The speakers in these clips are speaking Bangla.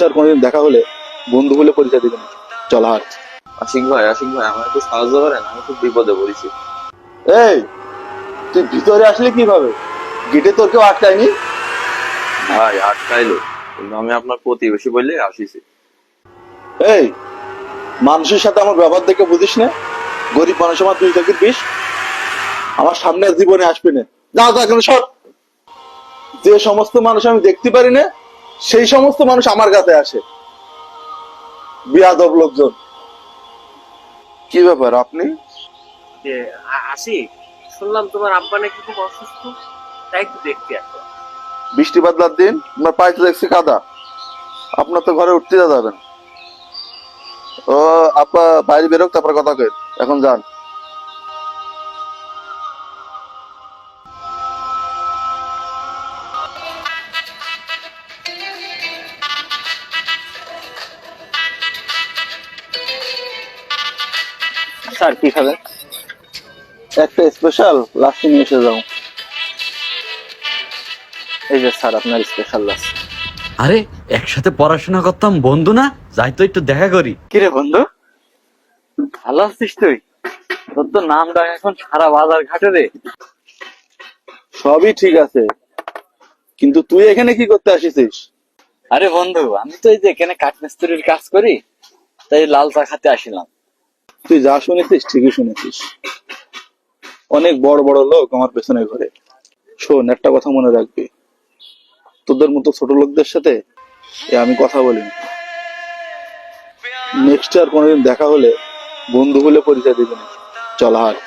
আর কোনোদিন দেখা হলে বন্ধু বলে পরিচয় দিবেন। চল হাট। আশিক ভাই আমার একটু সাহায্য করেন, আমি খুব বিপদে পড়েছি। এই, তুই ভিতরে আসলে কিভাবে? গেটে তোর কেউ আটকায়নি? ভাই আটকাইলো, কিন্তু আমি আপনার প্রতিবেশী বললে আসিছি। এই, মানুষের সাথে আমার ব্যবহার দেখে বুঝিস না? গরিব মানুষ আমার দুই চোখের বিষ। আমার সামনে আর জীবনে আসবে না। যাও যা, কেন সর। যে সমস্ত মানুষ আমি দেখতে পারি না, সেই সমস্ত মানুষ আমার কাছে আসে। বিয়াদব লোকজন। কি ব্যাপার আপনি? যে আসি, শুনলাম তোমার আব্বা নাকি খুব অসুস্থ, তাই একটু দেখতে আসলাম। বৃষ্টি বাদলার দিন আপনার পায়ে তো দেখছি কাদা। আপনার তো ঘরে উঠতে যাবেন। ও আপা বাইরে বেরোক, তারপর কথা কই। এখন যান। স্যার কি খাবেন? একটা স্পেশাল লাস্টি নিয়ে এসে যাও। এই যে স্যার আপনার স্পেশাল লাস। আরে একসাথে পড়াশোনা করতাম বন্ধু না, যাই তো একটু দেখা করি। কিরে বন্ধু, ভালো আছিস তুই? তোর তো নাম ডাক এখন সারা বাজার ঘাটে রে। সবই ঠিক আছে, কিন্তু তুই এখানে কি করতে আসিস? আরে বন্ধু, আমি তো এই যে এখানে কাঠমিস্ত্রির কাজ করি, তাই লাল চা খাতে আসিলাম। তুই যা শুনেছিস ঠিকই শুনেছিস। অনেক বড় বড় লোক আমার পেছনে ঘরে। শোন, একটা কথা মনে রাখবি, তোদের মতো ছোট লোকদের সাথে আমি কথা বলি। নেক্সট আর কোনোদিন দেখা হলে বন্ধু বলে পরিচয় দিবি না। চল হাট।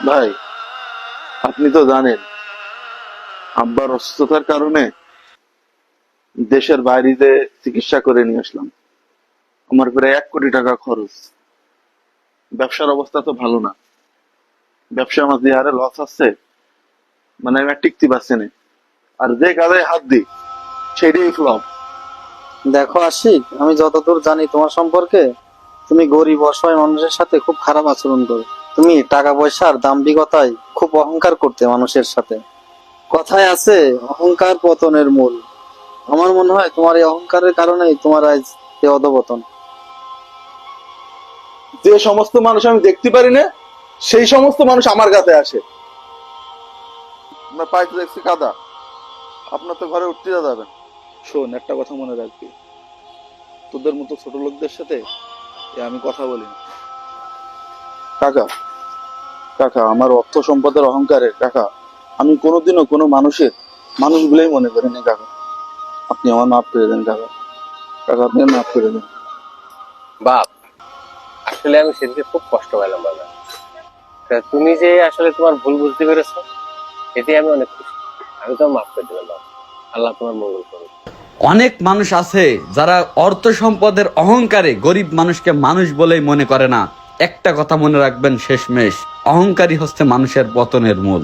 ভাই, আপনি তো জানেন আব্বার অসুস্থতার কারণে দেশের বাইরে চিকিৎসা করে নিয়ে আসলাম। আমার প্রায় 1 কোটি টাকা খরচ। ব্যবসার অবস্থা তো ভালো না। ব্যবসা আমার যে হারে লস আসছে, মানে আমি আর টিকতে পারছি না। আর যে কাজে হাত দিই সেটাই ফ্লপ। দেখো আশিক, আমি যতদূর জানি তোমার সম্পর্কে, তুমি গরিব অসহায় মানুষের সাথে খুব খারাপ আচরণ করো। তুমি টাকা পয়সার দাম্ভিকতায় খুব অহংকার করতে মানুষের সাথে। কথায় আছে অহংকার পতনের মূল। আমার মনে হয় তোমার এই অহংকারের কারণেই তোমার আজ এই অধপতন। যে সমস্ত মানুষ আমি দেখতে পারি না, সেই সমস্ত মানুষ আমার কাছে আসে। আপনার পায়ে তো দেখছি কাদা। আপনার তো ঘরে উঠতে যাবেন। শোন, একটা কথা মনে রাখবি, তোদের মতো ছোট লোকদের সাথে আমি কথা বলি না। কাকা, কাকা, আমার অর্থ সম্পদের অহংকারে কাকা আমি কোনোদিনও কোনো মানুষ বলেই মনে করিনি। কাকা, আপনি আমার মাফ করে দেন। কাকা, কাকা, আপনি মাফ করে দেন। বাপ, আসলে আমি সেদিকে খুব কষ্ট পেলাম বাবা। তা তুমি যে আসলে তোমার ভুল বুঝতে পেরেছো, এতে আমি অনেক খুশি। আমি তো মাফ করে দিলাম বাবা। আল্লাহ তোমার মঙ্গল করুন। অনেক মানুষ আছে যারা অর্থ সম্পদের অহংকারে গরিব মানুষকে মানুষ বলেই মনে করে না। একটা কথা মনে রাখবেন, শেষমেশ অহংকারী হচ্ছে মানুষের পতনের মূল।